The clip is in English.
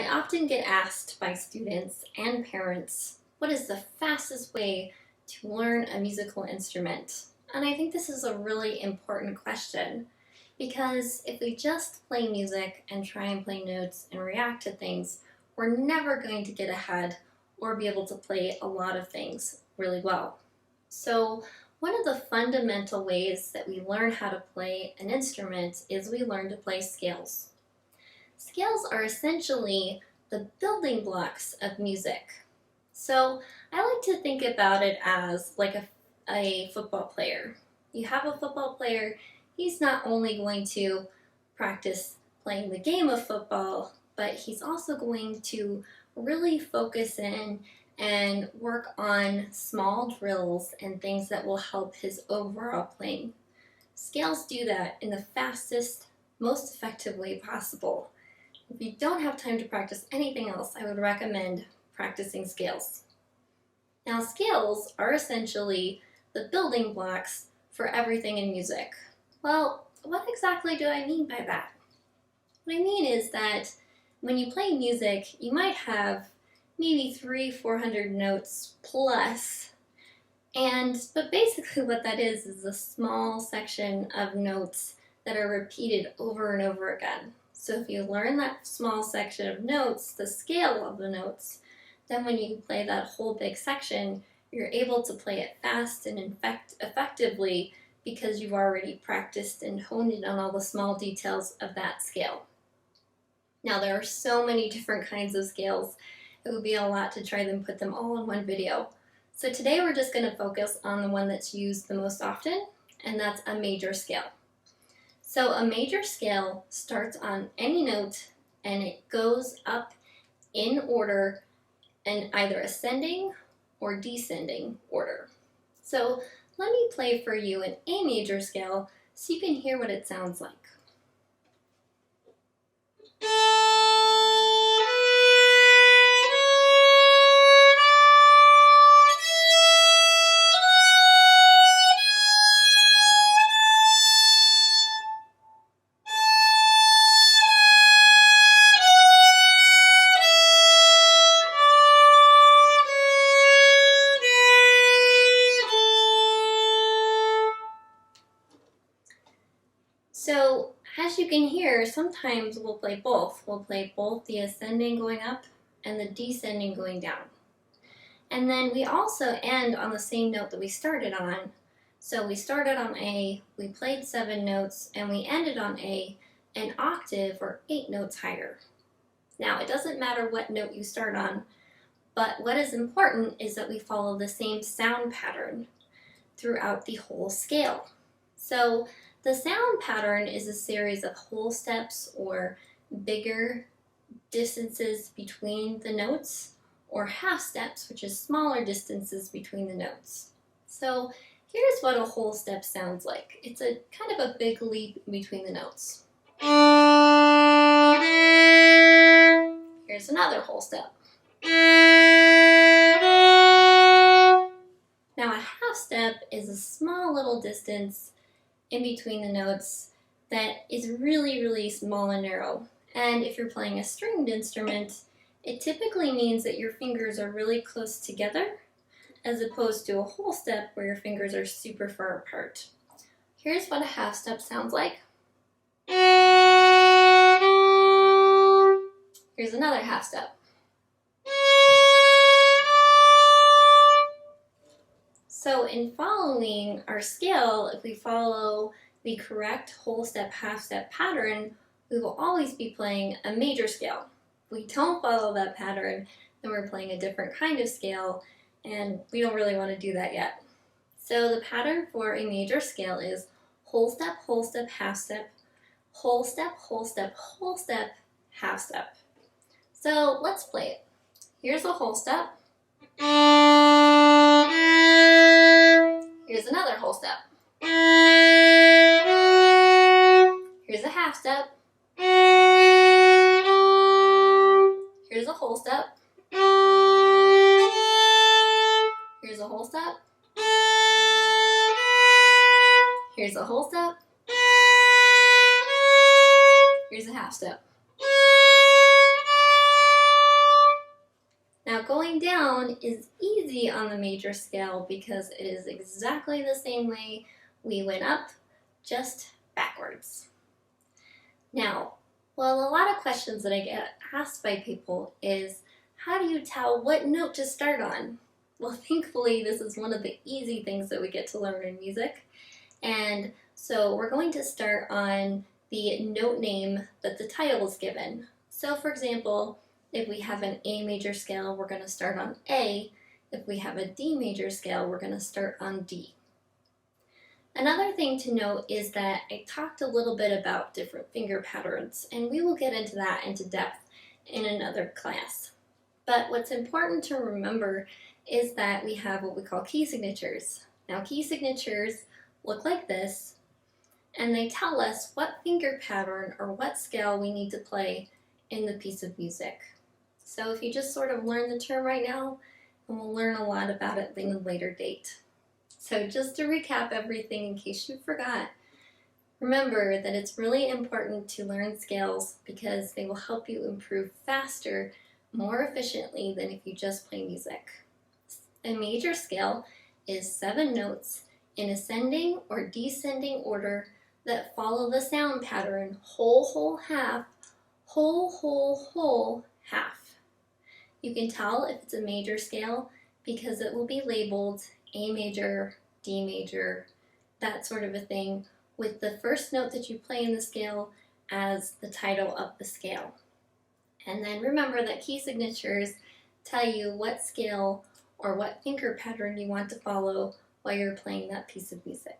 often get asked by students and parents, what is the fastest way to learn a musical instrument? And I think this is a really important question because if we just play music and try and play notes and react to things, we're never going to get ahead or be able to play a lot of things really well. So one of the fundamental ways that we learn how to play an instrument is we learn to play scales. Scales are essentially the building blocks of music. So I like to think about it as like a football player. You have a football player, he's not only going to practice playing the game of football, but he's also going to really focus in and work on small drills and things that will help his overall playing. Scales do that in the fastest, most effective way possible. If you don't have time to practice anything else, I would recommend practicing scales. Now, scales are essentially the building blocks for everything in music. Well, what exactly do I mean by that? What I mean is that when you play music, you might have maybe 300-400 notes plus, but basically what that is a small section of notes that are repeated over and over again. So if you learn that small section of notes, the scale of the notes, then when you play that whole big section, you're able to play it fast and effectively because you've already practiced and honed in on all the small details of that scale. Now there are so many different kinds of scales, it would be a lot to try and put them all in one video. So today we're just going to focus on the one that's used the most often, and that's a major scale. So a major scale starts on any note and it goes up in order in either ascending or descending order. So let me play for you an A major scale so you can hear what it sounds like. So as you can hear, sometimes we'll play both. We'll play both the ascending going up and the descending going down. And then we also end on the same note that we started on. So we started on A, we played 7 notes, and we ended on A, an octave or 8 notes higher. Now it doesn't matter what note you start on, but what is important is that we follow the same sound pattern throughout the whole scale. So the sound pattern is a series of whole steps or bigger distances between the notes, or half steps, which is smaller distances between the notes. So here's what a whole step sounds like. It's a kind of a big leap between the notes. Here's another whole step. Now a half step is a small little distance in between the notes that is really, really small and narrow. And if you're playing a stringed instrument, it typically means that your fingers are really close together as opposed to a whole step where your fingers are super far apart. Here's what a half step sounds like. Here's another half step. So in following our scale, if we follow the correct whole step, half step pattern, we will always be playing a major scale. If we don't follow that pattern, then we're playing a different kind of scale, and we don't really want to do that yet. So the pattern for a major scale is whole step, half step, whole step, whole step, whole step, half step. So let's play it. Here's a whole step. Here's another whole step. Here's a half step. Here's a whole step. Here's a whole step. Here's a whole step. Here's a half step. going down is easy on the major scale because it is exactly the same way we went up, just backwards. Now, well, a lot of questions that I get asked by people is, how do you tell what note to start on? Well, thankfully, this is one of the easy things that we get to learn in music. And so we're going to start on the note name that the title is given. So for example, if we have an A major scale, we're going to start on A. If we have a D major scale, we're going to start on D. Another thing to note is that I talked a little bit about different finger patterns, and we will get into that into depth in another class. But what's important to remember is that we have what we call key signatures. Now, key signatures look like this, and they tell us what finger pattern or what scale we need to play in the piece of music. So if you just sort of learn the term right now, and we'll learn a lot about it in a later date. So just to recap everything in case you forgot, remember that it's really important to learn scales because they will help you improve faster, more efficiently than if you just play music. A major scale is 7 notes in ascending or descending order that follow the sound pattern whole, whole, half, whole, whole, whole, half. You can tell if it's a major scale because it will be labeled A major, D major, that sort of a thing, with the first note that you play in the scale as the title of the scale. And then remember that key signatures tell you what scale or what finger pattern you want to follow while you're playing that piece of music.